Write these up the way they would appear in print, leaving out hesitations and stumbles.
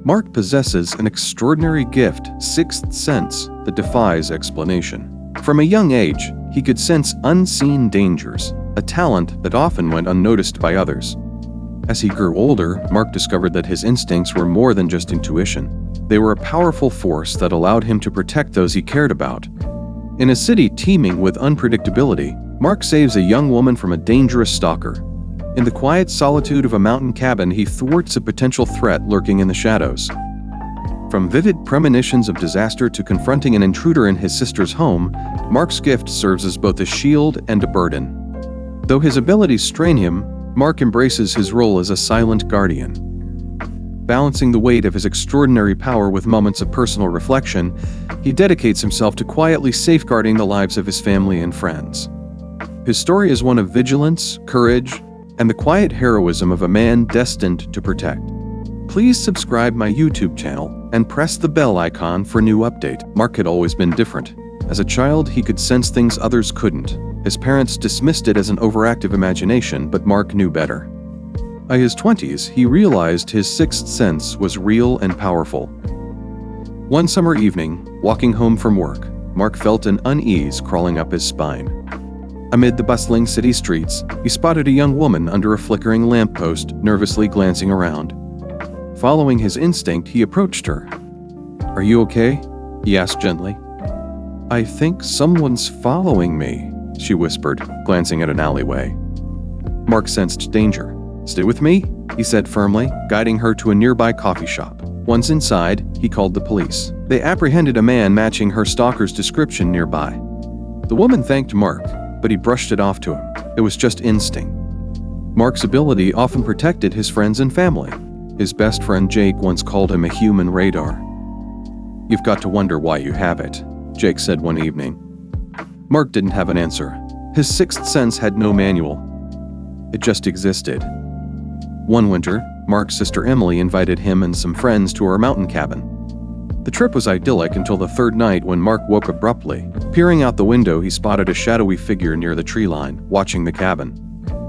Mark possesses an extraordinary gift, sixth sense, that defies explanation. From a young age, he could sense unseen dangers, a talent that often went unnoticed by others. As he grew older, Mark discovered that his instincts were more than just intuition. They were a powerful force that allowed him to protect those he cared about. In a city teeming with unpredictability, Mark saves a young woman from a dangerous stalker. In the quiet solitude of a mountain cabin, he thwarts a potential threat lurking in the shadows. From vivid premonitions of disaster to confronting an intruder in his sister's home, Mark's gift serves as both a shield and a burden. Though his abilities strain him, Mark embraces his role as a silent guardian. Balancing the weight of his extraordinary power with moments of personal reflection, he dedicates himself to quietly safeguarding the lives of his family and friends. His story is one of vigilance, courage, and the quiet heroism of a man destined to protect. Please subscribe my YouTube channel and press the bell icon for new update. Mark had always been different. As a child, he could sense things others couldn't. His parents dismissed it as an overactive imagination, but Mark knew better. By his 20s, he realized his sixth sense was real and powerful. One summer evening, walking home from work, Mark felt an unease crawling up his spine. Amid the bustling city streets, he spotted a young woman under a flickering lamppost, nervously glancing around. Following his instinct, he approached her. "Are you okay?" he asked gently. "I think someone's following me," she whispered, glancing at an alleyway. Mark sensed danger. "Stay with me," he said firmly, guiding her to a nearby coffee shop. Once inside, he called the police. They apprehended a man matching her stalker's description nearby. The woman thanked Mark, but he brushed it off to him. It was just instinct. Mark's ability often protected his friends and family. His best friend Jake once called him a human radar. "You've got to wonder why you have it," Jake said one evening. Mark didn't have an answer. His sixth sense had no manual. It just existed. One winter, Mark's sister Emily invited him and some friends to her mountain cabin. The trip was idyllic until the third night when Mark woke abruptly. Peering out the window, he spotted a shadowy figure near the tree line, watching the cabin.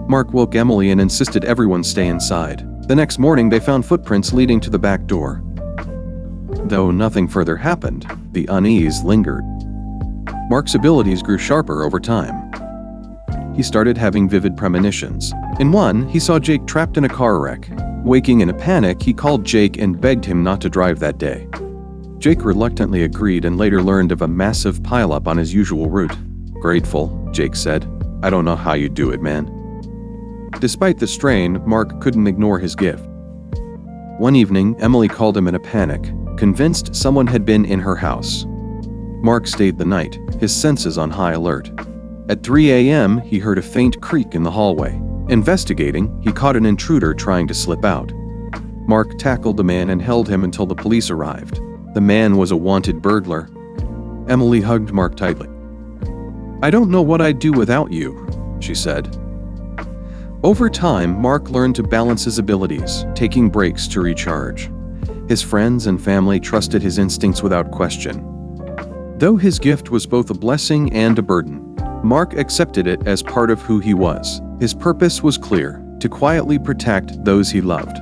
Mark woke Emily and insisted everyone stay inside. The next morning, they found footprints leading to the back door. Though nothing further happened, the unease lingered. Mark's abilities grew sharper over time. He started having vivid premonitions. In one, he saw Jake trapped in a car wreck. Waking in a panic, he called Jake and begged him not to drive that day. Jake reluctantly agreed and later learned of a massive pileup on his usual route. "Grateful," Jake said. "I don't know how you do it, man." Despite the strain, Mark couldn't ignore his gift. One evening, Emily called him in a panic, convinced someone had been in her house. Mark stayed the night, his senses on high alert. At 3 a.m., he heard a faint creak in the hallway. Investigating, he caught an intruder trying to slip out. Mark tackled the man and held him until the police arrived. The man was a wanted burglar. Emily hugged Mark tightly. "I don't know what I'd do without you," she said. Over time, Mark learned to balance his abilities, taking breaks to recharge. His friends and family trusted his instincts without question. Though his gift was both a blessing and a burden, Mark accepted it as part of who he was. His purpose was clear: to quietly protect those he loved.